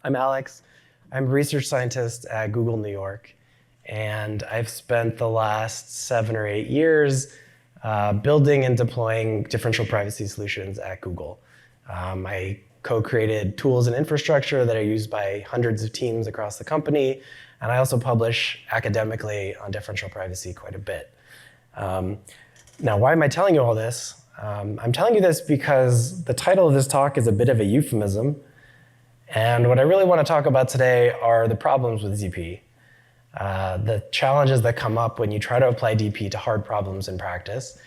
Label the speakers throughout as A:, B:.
A: I'm Alex. I'm a research scientist at Google New York, and I've spent the last 7 or 8 years building and deploying differential privacy solutions at Google. I co-created tools and infrastructure that are used by hundreds of teams across the company, and I also publish academically on differential privacy quite a bit. Now, why am I telling you all this? I'm telling you this because the title of this talk is a bit of a euphemism. And what I really want to talk about today are the problems with DP, the challenges that come up when you try to apply DP to hard problems in practice.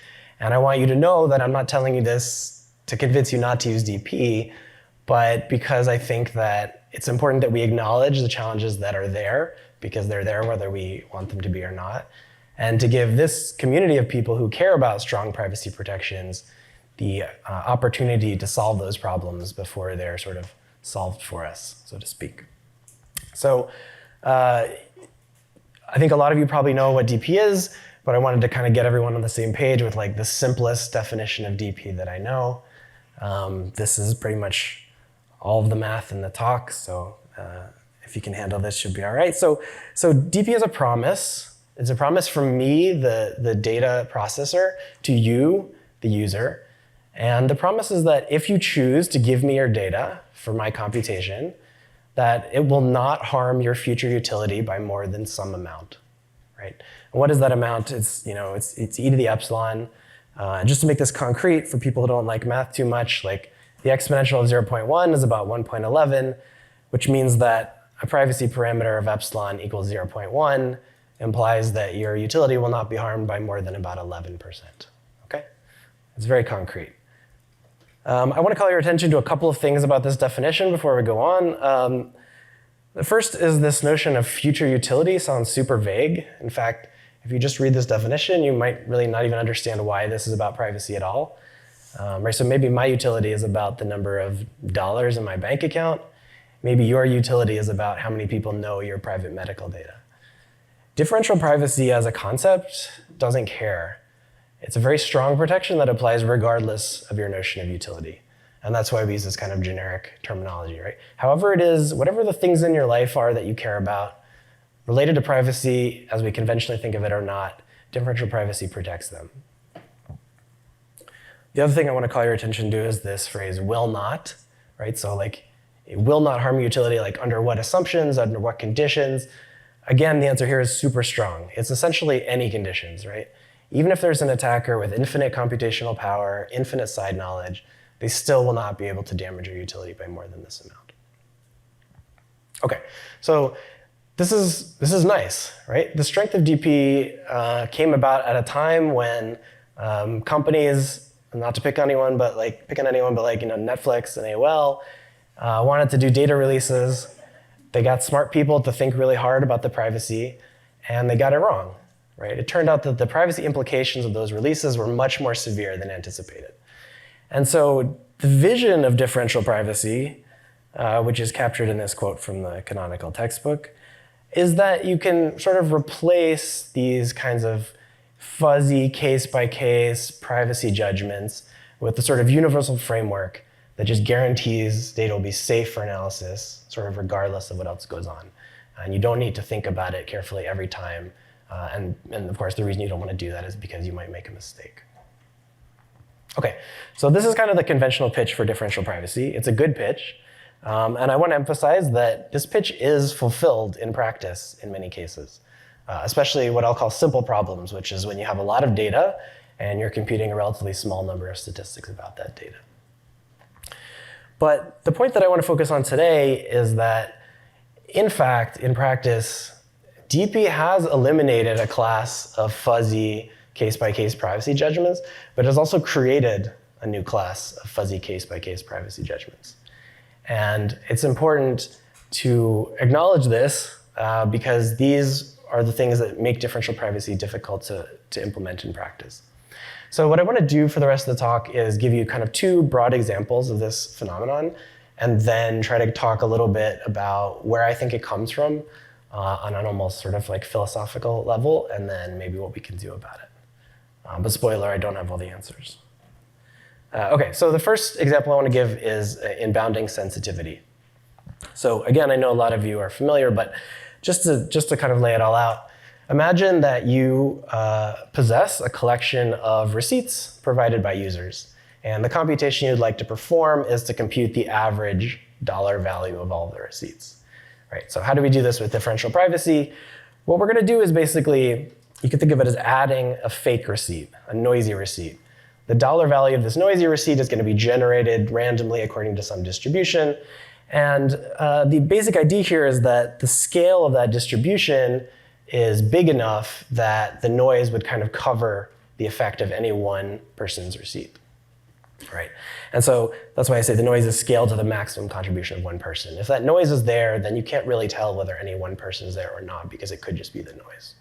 A: And I want you to know that I'm not telling you this to convince you not to use DP, but because I think that it's important that we acknowledge the challenges that are there, because they're there whether we want them to be or not, and to give this community of people who care about strong privacy protections the opportunity to solve those problems before they're sort of solved for us, so to speak. So I think a lot of you probably know what DP is, but I wanted to kind of get everyone on the same page with like the simplest definition of DP that I know. This is pretty much all of the math in the talk, so if you can handle this, should be all right. So DP is a promise. It's a promise from me, the data processor, to you, the user. And the promise is that if you choose to give me your data for my computation, that it will not harm your future utility by more than some amount, right? And what is that amount? It's e to the epsilon. Just to make this concrete for people who don't like math too much, like the exponential of 0.1 is about 1.11, which means that a privacy parameter of epsilon equals 0.1 implies that your utility will not be harmed by more than about 11%, okay? It's very concrete. I want to call your attention to a couple of things about this definition before we go on. The first is this notion of future utility sounds super vague. In fact, if you just read this definition, you might really not even understand why this is about privacy at all. Right, so maybe my utility is about the number of dollars in my bank account. Maybe your utility is about how many people know your private medical data. Differential privacy as a concept doesn't care. It's a very strong protection that applies regardless of your notion of utility. And that's why we use this kind of generic terminology, right? However it is, whatever the things in your life are that you care about, related to privacy, as we conventionally think of it or not, differential privacy protects them. The other thing I want to call your attention to is this phrase, will not, right? So like, it will not harm utility, like under what assumptions, under what conditions? Again, the answer here is super strong. It's essentially any conditions, right? Even if there's an attacker with infinite computational power, infinite side knowledge, they still will not be able to damage your utility by more than this amount. Okay, so this is nice, right? The strength of DP came about at a time when companies, not to pick on anyone, but like Netflix and AOL wanted to do data releases. They got smart people to think really hard about the privacy, and they got it wrong. Right? It turned out that the privacy implications of those releases were much more severe than anticipated. And so the vision of differential privacy, which is captured in this quote from the canonical textbook, is that you can sort of replace these kinds of fuzzy case-by-case privacy judgments with the sort of universal framework that just guarantees data will be safe for analysis, sort of regardless of what else goes on. And you don't need to think about it carefully every time. And of course, the reason you don't want to do that is because you might make a mistake. Okay, so this is kind of the conventional pitch for differential privacy. It's a good pitch. And I want to emphasize that this pitch is fulfilled in practice in many cases, especially what I'll call simple problems, which is when you have a lot of data and you're computing a relatively small number of statistics about that data. But the point that I want to focus on today is that, in fact, in practice, DP has eliminated a class of fuzzy case-by-case privacy judgments, but has also created a new class of fuzzy case-by-case privacy judgments. And it's important to acknowledge this because these are the things that make differential privacy difficult to implement in practice. So what I want to do for the rest of the talk is give you kind of 2 broad examples of this phenomenon, and then try to talk a little bit about where I think it comes from, on an almost sort of like philosophical level, and then maybe what we can do about it. But spoiler, I don't have all the answers. Okay, so the first example I want to give is in bounding sensitivity. So again, I know a lot of you are familiar, but just to kind of lay it all out, imagine that you possess a collection of receipts provided by users. And the computation you'd like to perform is to compute the average dollar value of all the receipts. Right, so how do we do this with differential privacy? What we're going to do is basically, you can think of it as adding a fake receipt, a noisy receipt. The dollar value of this noisy receipt is going to be generated randomly according to some distribution. And the basic idea here is that the scale of that distribution is big enough that the noise would kind of cover the effect of any one person's receipt. Right? And so that's why I say the noise is scaled to the maximum contribution of one person. If that noise is there, then you can't really tell whether any one person is there or not, because it could just be the noise.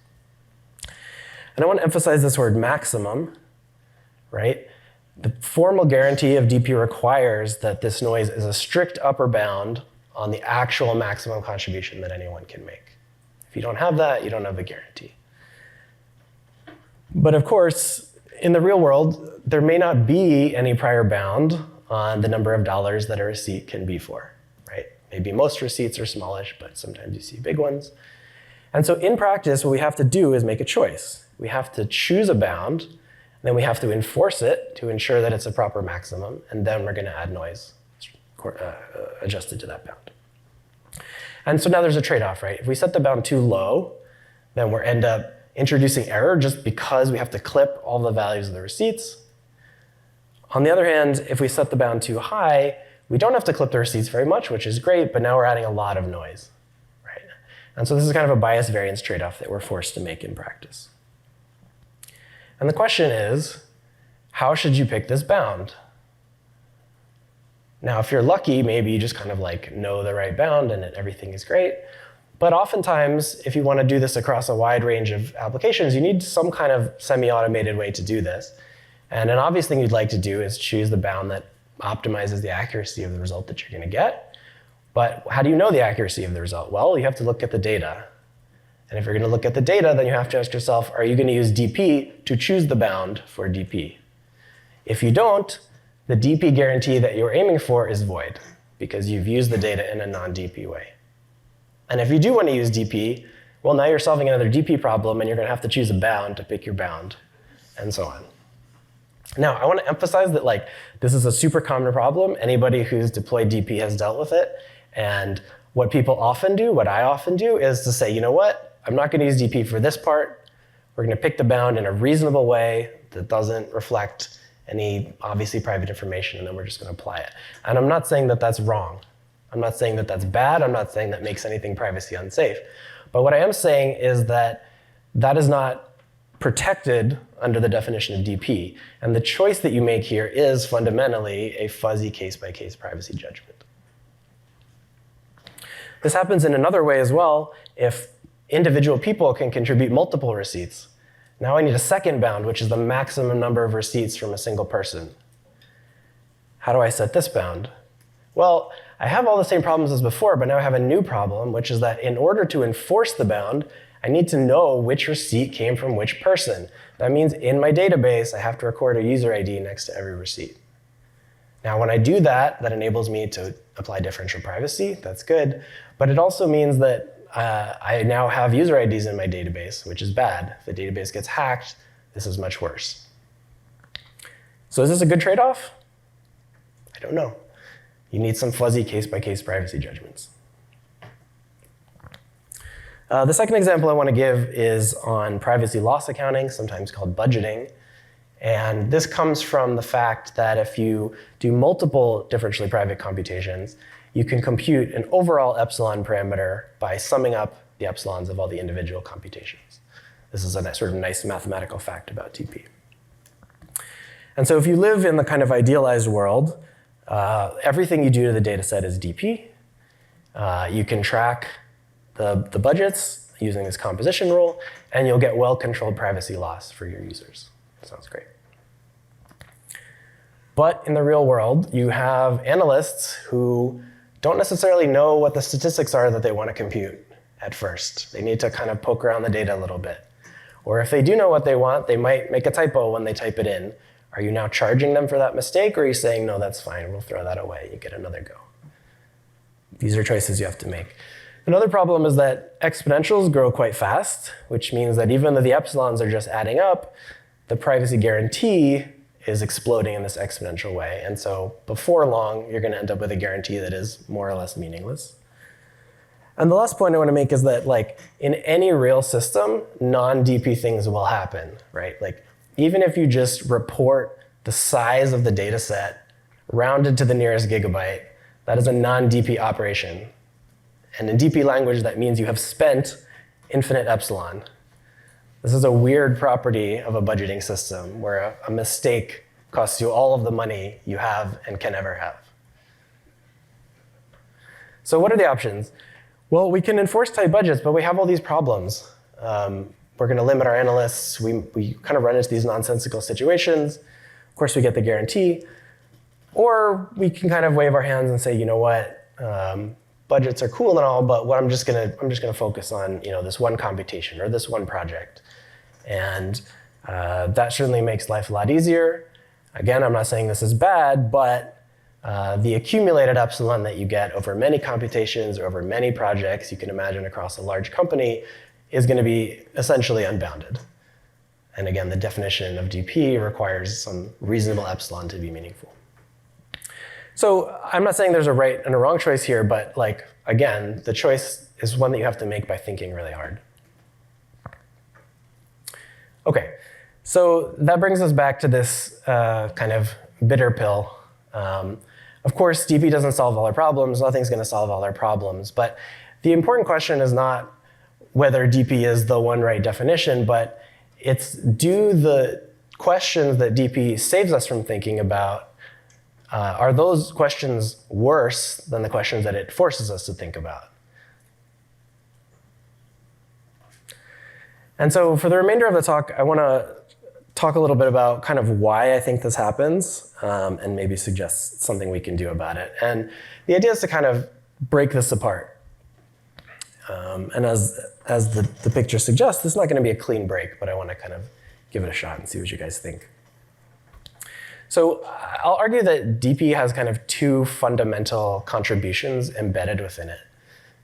A: And I want to emphasize this word maximum, right? The formal guarantee of DP requires that this noise is a strict upper bound on the actual maximum contribution that anyone can make. If you don't have that, you don't have a guarantee. But of course, in the real world, there may not be any prior bound on the number of dollars that a receipt can be for, right? Maybe most receipts are smallish, but sometimes you see big ones. And so in practice, what we have to do is make a choice. We have to choose a bound, and then we have to enforce it to ensure that it's a proper maximum, and then we're going to add noise adjusted to that bound. And so now there's a trade-off, right? If we set the bound too low, then we'll end up introducing error just because we have to clip all the values of the receipts. On the other hand, if we set the bound too high, we don't have to clip the receipts very much, which is great, but now we're adding a lot of noise, right? And so this is kind of a bias variance trade-off that we're forced to make in practice. And the question is, how should you pick this bound? Now, if you're lucky, maybe you just kind of like know the right bound and everything is great. But oftentimes, if you want to do this across a wide range of applications, you need some kind of semi-automated way to do this. And an obvious thing you'd like to do is choose the bound that optimizes the accuracy of the result that you're going to get. But how do you know the accuracy of the result? Well, you have to look at the data. And if you're going to look at the data, then you have to ask yourself, are you going to use DP to choose the bound for DP? If you don't, the DP guarantee that you're aiming for is void, because you've used the data in a non-DP way. And if you do want to use DP, well, now you're solving another DP problem, and you're going to have to choose a bound to pick your bound, and so on. Now, I want to emphasize that this is a super common problem. Anybody who's deployed DP has dealt with it. And what people often do, what I often do, is to say, you know what? I'm not going to use DP for this part. We're going to pick the bound in a reasonable way that doesn't reflect any obviously private information, and then we're just going to apply it. And I'm not saying that that's wrong. I'm not saying that that's bad. I'm not saying that makes anything privacy unsafe. But what I am saying is that that is not protected under the definition of DP. And the choice that you make here is fundamentally a fuzzy case-by-case privacy judgment. This happens in another way as well. If individual people can contribute multiple receipts, now I need a second bound, which is the maximum number of receipts from a single person. How do I set this bound? Well, I have all the same problems as before, but now I have a new problem, which is that in order to enforce the bound, I need to know which receipt came from which person. That means in my database, I have to record a user ID next to every receipt. Now, when I do that, that enables me to apply differential privacy. That's good. But it also means that I now have user IDs in my database, which is bad. If the database gets hacked, this is much worse. So is this a good trade-off? I don't know. You need some fuzzy case-by-case privacy judgments. The second example I want to give is on privacy loss accounting, sometimes called budgeting. And this comes from the fact that if you do multiple differentially private computations, you can compute an overall epsilon parameter by summing up the epsilons of all the individual computations. This is a sort of nice mathematical fact about DP. And so if you live in the kind of idealized world, everything you do to the data set is DP. You can track the budgets using this composition rule, and you'll get well-controlled privacy loss for your users. Sounds great. But in the real world, you have analysts who don't necessarily know what the statistics are that they want to compute at first. They need to kind of poke around the data a little bit. Or if they do know what they want, they might make a typo when they type it in. Are you now charging them for that mistake, or are you saying, no, that's fine, we'll throw that away, you get another go? These are choices you have to make. Another problem is that exponentials grow quite fast, which means that even though the epsilons are just adding up, the privacy guarantee is exploding in this exponential way. And so before long, you're going to end up with a guarantee that is more or less meaningless. And the last point I want to make is that, like, in any real system, non-DP things will happen, right? Like, even if you just report the size of the data set rounded to the nearest gigabyte, that is a non-DP operation. And in DP language, that means you have spent infinite epsilon. This is a weird property of a budgeting system where a mistake costs you all of the money you have and can ever have. So what are the options? Well, we can enforce tight budgets, but we have all these problems. We're going to limit our analysts. We kind of run into these nonsensical situations. Of course, we get the guarantee. Or we can kind of wave our hands and say, you know what, budgets are cool and all, but what I'm just gonna focus on, this one computation or this one project. And that certainly makes life a lot easier. Again, I'm not saying this is bad, but the accumulated epsilon that you get over many computations or over many projects you can imagine across a large company is going to be essentially unbounded. And again, the definition of DP requires some reasonable epsilon to be meaningful. So I'm not saying there's a right and a wrong choice here, but again, the choice is one that you have to make by thinking really hard. Okay, so that brings us back to this kind of bitter pill. Of course, DP doesn't solve all our problems. Nothing's going to solve all our problems. But the important question is not whether DP is the one right definition, but it's do the questions that DP saves us from thinking about, are those questions worse than the questions that it forces us to think about? And so for the remainder of the talk, I want to talk a little bit about kind of why I think this happens, and maybe suggest something we can do about it. And the idea is to kind of break this apart. And as the picture suggests, this is not going to be a clean break, but I want to kind of give it a shot and see what you guys think. So I'll argue that DP has kind of two fundamental contributions embedded within it.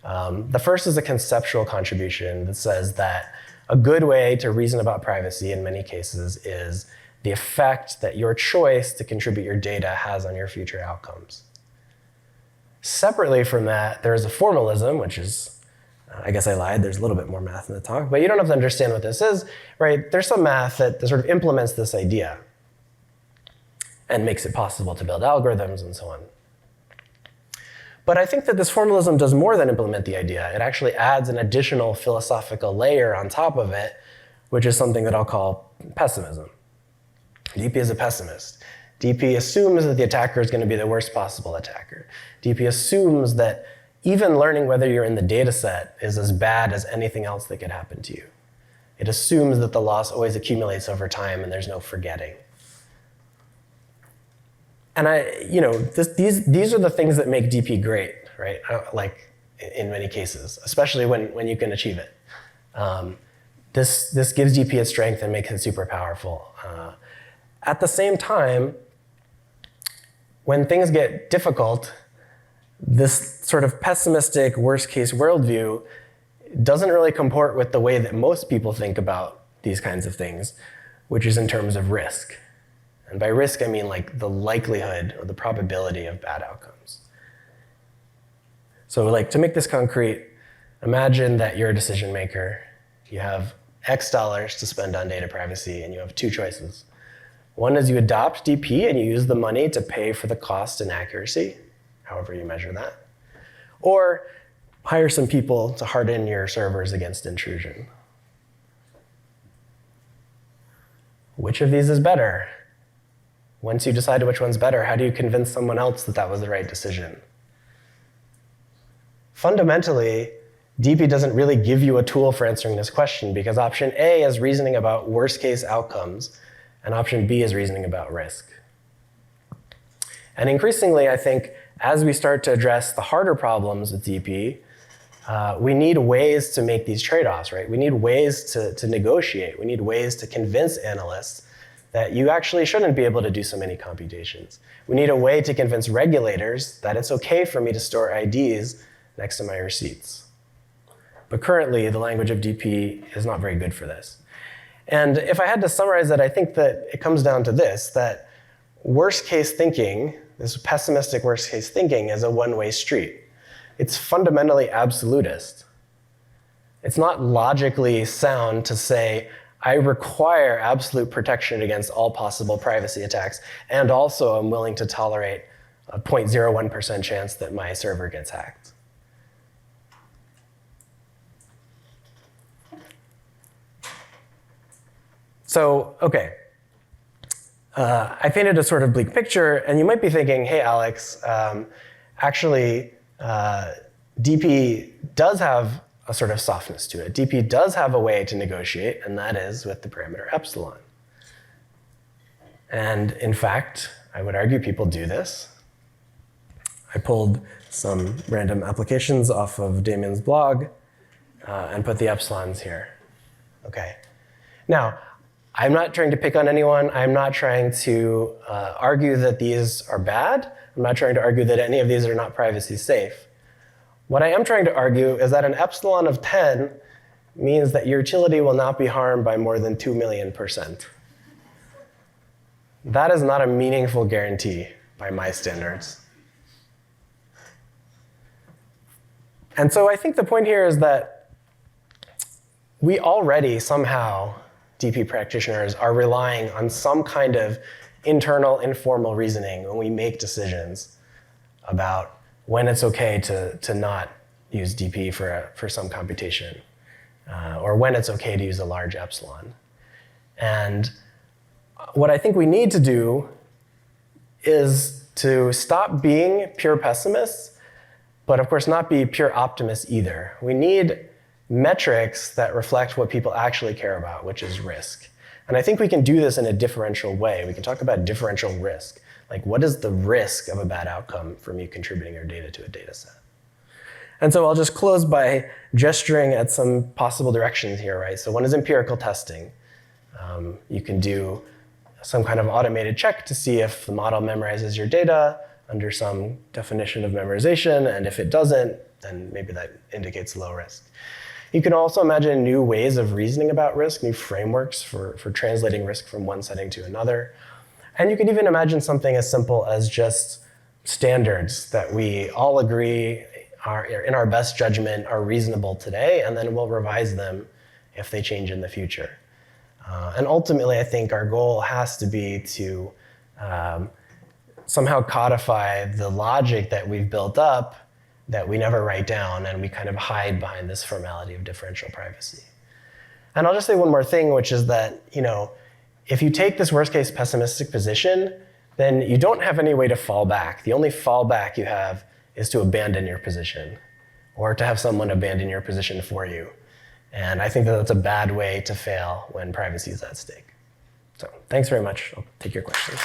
A: The first is a conceptual contribution that says that a good way to reason about privacy in many cases is the effect that your choice to contribute your data has on your future outcomes. Separately from that, there is a formalism, which is, I guess I lied, there's a little bit more math in the talk, but you don't have to understand what this is, right? There's some math that sort of implements this idea and makes it possible to build algorithms and so on. But I think that this formalism does more than implement the idea. It actually adds an additional philosophical layer on top of it, which is something that I'll call pessimism. DP is a pessimist. DP assumes that the attacker is going to be the worst possible attacker. DP assumes that even learning whether you're in the data set is as bad as anything else that could happen to you. It assumes that the loss always accumulates over time and there's no forgetting. And these are the things that make DP great, right? Like in many cases, especially when you can achieve it. This gives DP its strength and makes it super powerful. At the same time, when things get difficult, this sort of pessimistic worst case worldview doesn't really comport with the way that most people think about these kinds of things, which is in terms of risk. And by risk, I mean like the likelihood or the probability of bad outcomes. So to make this concrete, imagine that you're a decision maker. You have X dollars to spend on data privacy, and you have two choices. One is you adopt DP and you use the money to pay for the cost and accuracy, however you measure that. Or hire some people to harden your servers against intrusion. Which of these is better? Once you decide which one's better, how do you convince someone else that that was the right decision? Fundamentally, DP doesn't really give you a tool for answering this question because option A is reasoning about worst case outcomes and option B is reasoning about risk. And increasingly, I think, as we start to address the harder problems with DP, we need ways to make these trade-offs, right? We need ways to negotiate. We need ways to convince analysts that you actually shouldn't be able to do so many computations. We need a way to convince regulators that it's okay for me to store IDs next to my receipts. But currently, the language of DP is not very good for this. And if I had to summarize it, I think that it comes down to this, that worst case thinking, this pessimistic worst case thinking, is a one-way street. It's fundamentally absolutist. It's not logically sound to say, I require absolute protection against all possible privacy attacks, and also I'm willing to tolerate a 0.01% chance that my server gets hacked. So, okay. I painted a sort of bleak picture, and you might be thinking, hey, Alex, actually, DP does have a sort of softness to it. DP does have a way to negotiate, and that is with the parameter epsilon. And in fact, I would argue people do this. I pulled some random applications off of Damien's blog and put the epsilons here. Okay. Now, I'm not trying to pick on anyone. I'm not trying to argue that these are bad. I'm not trying to argue that any of these are not privacy safe. What I am trying to argue is that an epsilon of 10 means that your utility will not be harmed by more than 2 million %. That is not a meaningful guarantee by my standards. And so I think the point here is that we already somehow, DP practitioners, are relying on some kind of internal, informal reasoning when we make decisions about when it's okay to not use DP for some computation, or when it's okay to use a large epsilon. And what I think we need to do is to stop being pure pessimists, but of course not be pure optimists either. We need metrics that reflect what people actually care about, which is risk. And I think we can do this in a differential way. We can talk about differential risk. Like, what is the risk of a bad outcome from you contributing your data to a data set? And so I'll just close by gesturing at some possible directions here, right? So one is empirical testing. You can do some kind of automated check to see if the model memorizes your data under some definition of memorization, and if it doesn't, then maybe that indicates low risk. You can also imagine new ways of reasoning about risk, new frameworks for translating risk from one setting to another. And you can even imagine something as simple as just standards that we all agree are, in our best judgment, are reasonable today, and then we'll revise them if they change in the future. And ultimately, I think our goal has to be to somehow codify the logic that we've built up that we never write down, and we kind of hide behind this formality of differential privacy. And I'll just say one more thing, which is that, if you take this worst case pessimistic position, then you don't have any way to fall back. The only fallback you have is to abandon your position, or to have someone abandon your position for you. And I think that that's a bad way to fail when privacy is at stake. So thanks very much. I'll take your questions.